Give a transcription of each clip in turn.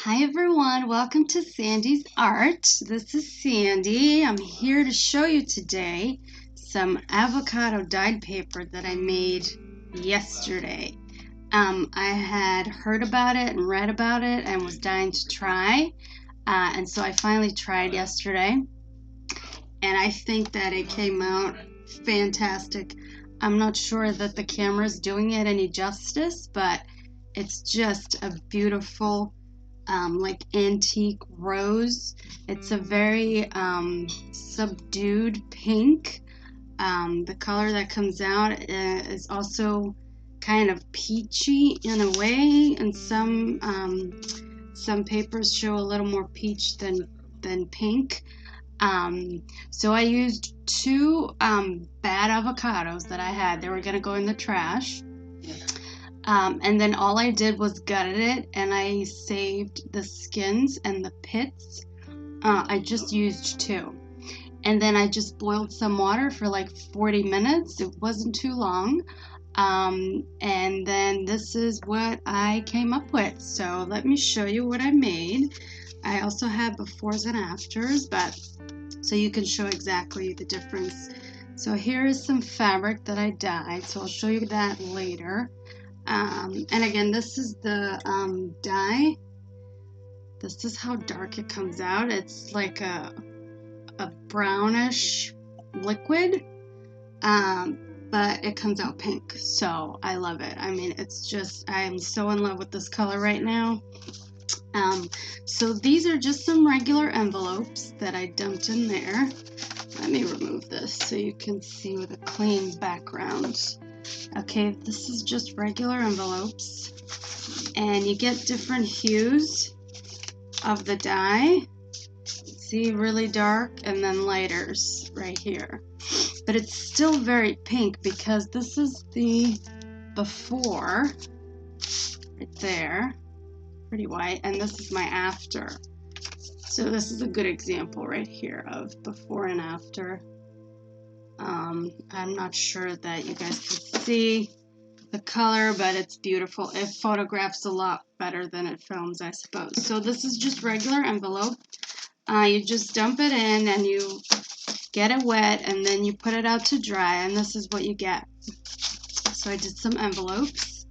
Hi everyone, welcome to Sandy's Art. This is Sandy. I'm here to show you today some avocado dyed paper that I made yesterday. I had heard about it and read about it and was dying to try, and so I finally tried yesterday, and I think that it came out fantastic. I'm not sure that the camera's doing it any justice, but it's just a beautiful like antique rose. It's a very subdued pink. The color that comes out is also kind of peachy in a way, and some papers show a little more peach than pink. So I used two bad avocados that I had. They were gonna go in the trash. And then all I did was gutted it, and I saved the skins and the pits. I just used two. And then I just boiled some water for like 40 minutes. It wasn't too long. And then this is what I came up with. So let me show you what I made. I also have befores and afters, but so you can show exactly the difference. So here is some fabric that I dyed. So I'll show you that later. And again, this is the dye. This is how dark it comes out. It's like a brownish liquid, but it comes out pink. So I love it. I mean, it's just, I'm so in love with this color right now. So these are just some regular envelopes that I dumped in there. Let me remove this so you can see with a clean background. Okay, this is just regular envelopes, and you get different hues of the dye. See, really dark and then lighters right here. But it's still very pink because this is the before right there, pretty white, and this is my after. So this is a good example right here of before and after. I'm not sure that you guys can see the color, but it's beautiful. It photographs a lot better than it films, I suppose. So this is just regular envelope. You just dump it in and you get it wet, and then you put it out to dry, and this is what you get. So I did some envelopes,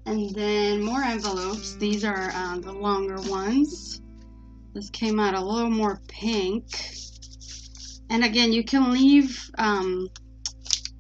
and then more envelopes. These are the longer ones. This came out a little more pink. And again, you can leave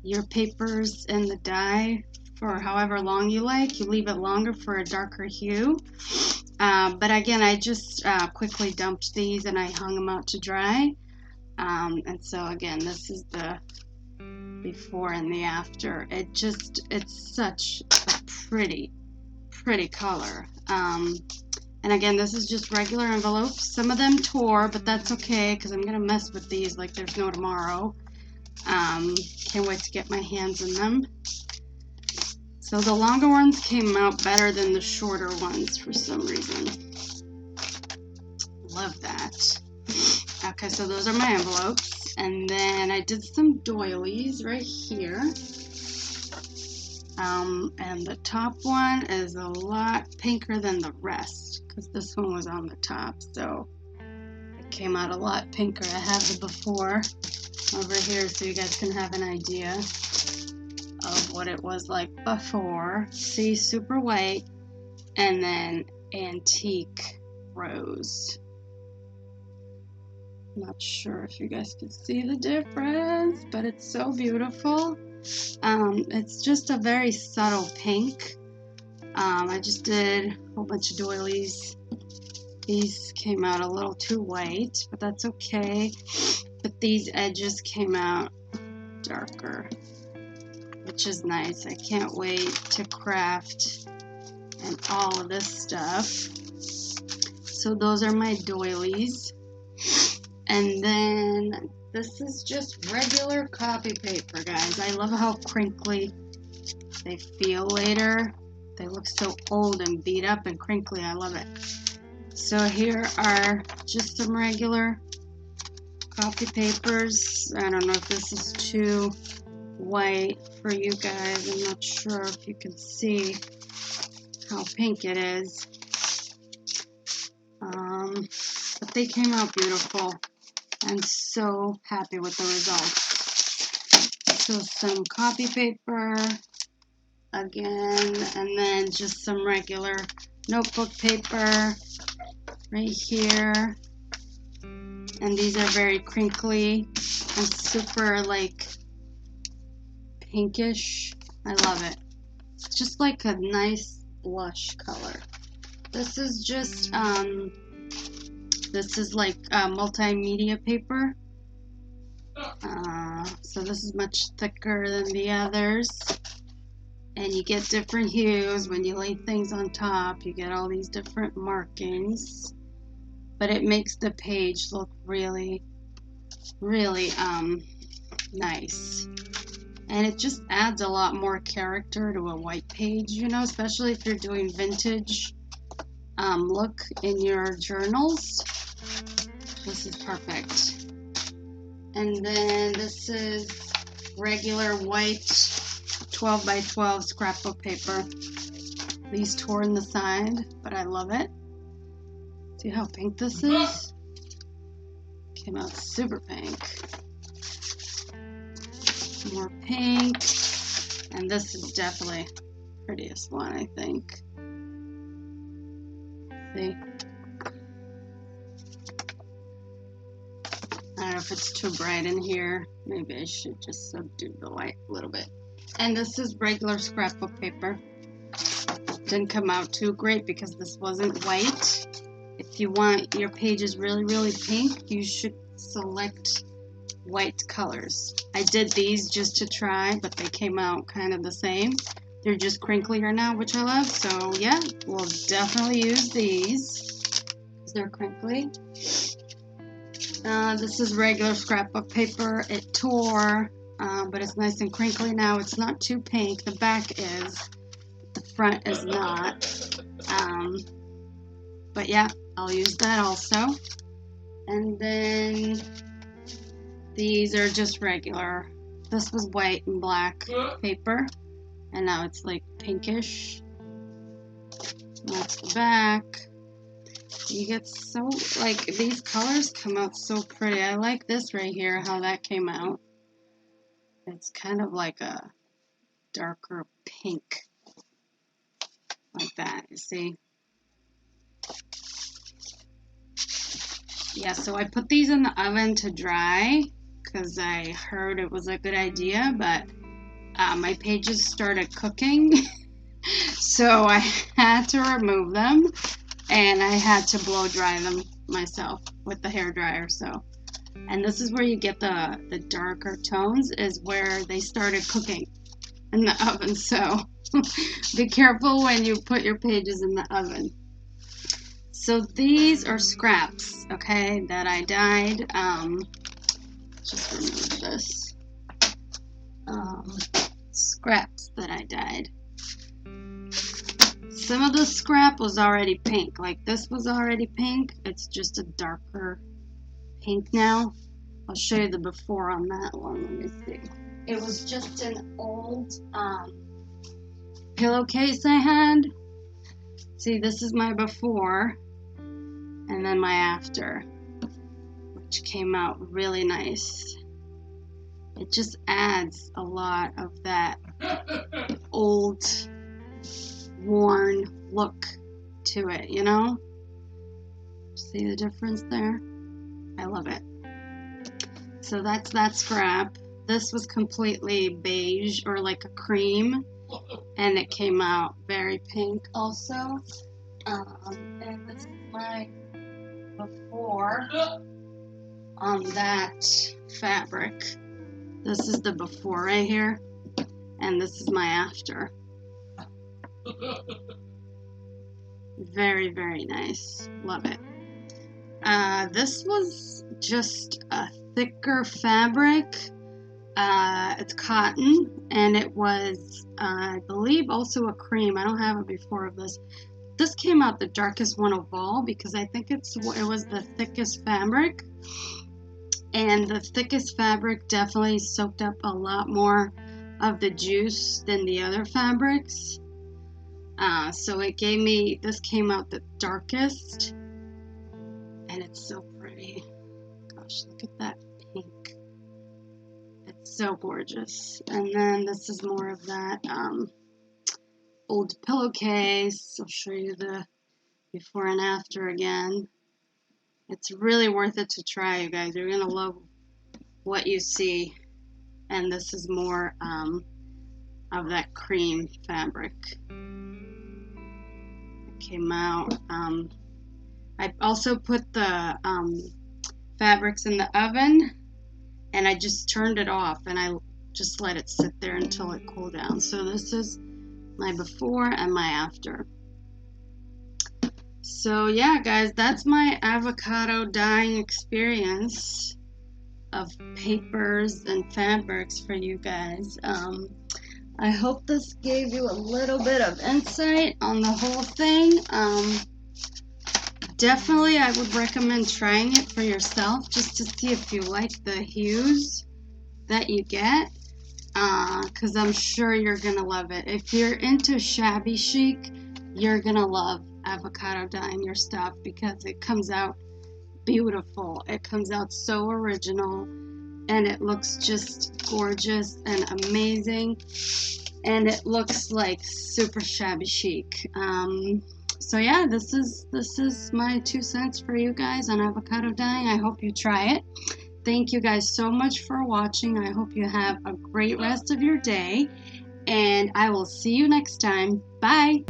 your papers in the dye for however long you like. You leave it longer for a darker hue. But again, I just quickly dumped these and I hung them out to dry. And so again, this is the before and the after. It's such a pretty color. And again, this is just regular envelopes. Some of them tore, but that's okay because I'm gonna mess with these like there's no tomorrow. Can't wait to get my hands in them. So the longer ones came out better than the shorter ones for some reason. Love that. Okay, so those are my envelopes. And then I did some doilies right here. And the top one is a lot pinker than the rest because this one was on the top, so it came out a lot pinker. I have the before over here so you guys can have an idea of what it was like before. See, super white, and then antique rose. Not sure if you guys can see the difference, but it's so beautiful. It's just a very subtle pink. I just did a whole bunch of doilies. These came out a little too white, but that's okay. But these edges came out darker, which is nice. I can't wait to craft and all of this stuff. So those are my doilies. And then this is just regular copy paper, guys. I love how crinkly they feel later. They look so old and beat up and crinkly. I love it. So here are just some regular copy papers. I don't know if this is too white for you guys. I'm not sure if you can see how pink it is. But they came out beautiful. I'm so happy with the results. So some copy paper again, and then just some regular notebook paper right here. And these are very crinkly and super like pinkish. I love it. It's just like a nice blush color. This is just this is like multimedia paper. So this is much thicker than the others, and you get different hues when you lay things on top. You get all these different markings, but it makes the page look really nice, and it just adds a lot more character to a white page, you know, especially if you're doing vintage look in your journals. This is perfect. And then this is regular white 12 by 12 scrapbook paper. These tore in the side, but I love it. See how pink this is? Came out super pink. More pink. And this is definitely the prettiest one, I think. See? I don't know if it's too bright in here. Maybe I should just subdue the light a little bit. And this is regular scrapbook paper. Didn't come out too great because this wasn't white. If you want your pages really pink, you should select white colors. I did these just to try, but they came out kind of the same. They're just crinklier now, which I love. So yeah, we'll definitely use these because they're crinkly. This is regular scrapbook paper. It tore, but it's nice and crinkly now. It's not too pink. The back is, the front is not. But yeah, I'll use that also. And then these are just regular. This was white and black paper, and now it's like pinkish. That's the back. You get so, like, these colors come out so pretty. I like this right here, how that came out. It's kind of like a darker pink, like that, you see? Yeah, so I put these in the oven to dry because I heard it was a good idea, but my pages started cooking, so I had to remove them, and I had to blow dry them myself with the hair dryer. So, and this is where you get the darker tones, is where they started cooking in the oven. So be careful when you put your pages in the oven. So these are scraps, okay, that I dyed. Just remove this. Scraps that I dyed. Some of the scrap was already pink, like this was already pink. It's just a darker pink now. I'll show you the before on that one. Let me see. It was just an old pillowcase I had. See, this is my before, and then my after, which came out really nice. It just adds a lot of that old, worn look to it, you know? See the difference there? I love it. So that's that scrap. This was completely beige, or like a cream, and it came out very pink also. And this is my before on that fabric. This is the before right here, and this is my after. Very, very nice. Love it. This was just a thicker fabric. It's cotton, and it was, I believe, also a cream. I don't have a before of this. This came out the darkest one of all because I think it was the thickest fabric. And the thickest fabric definitely soaked up a lot more of the juice than the other fabrics. So it gave me, this came out the darkest. And it's so pretty. Gosh, look at that pink. It's so gorgeous. And then this is more of that old pillowcase. I'll show you the before and after again. It's really worth it to try, you guys. You're gonna love what you see. And this is more of that cream fabric. It came out. I also put the fabrics in the oven, and I just turned it off, and I just let it sit there until it cooled down. So this is my before and my after. So yeah, guys, that's my avocado dyeing experience of papers and fabrics for you guys. I hope this gave you a little bit of insight on the whole thing. Definitely, I would recommend trying it for yourself just to see if you like the hues that you get, because I'm sure you're going to love it. If you're into shabby chic, you're going to love avocado dyeing your stuff because it comes out beautiful. It comes out so original, and it looks just gorgeous and amazing, and it looks like super shabby chic. So yeah, this is my 2 cents for you guys on avocado dyeing. I hope you try it. Thank you guys so much for watching. I hope you have a great rest of your day, and I will see you next time. Bye.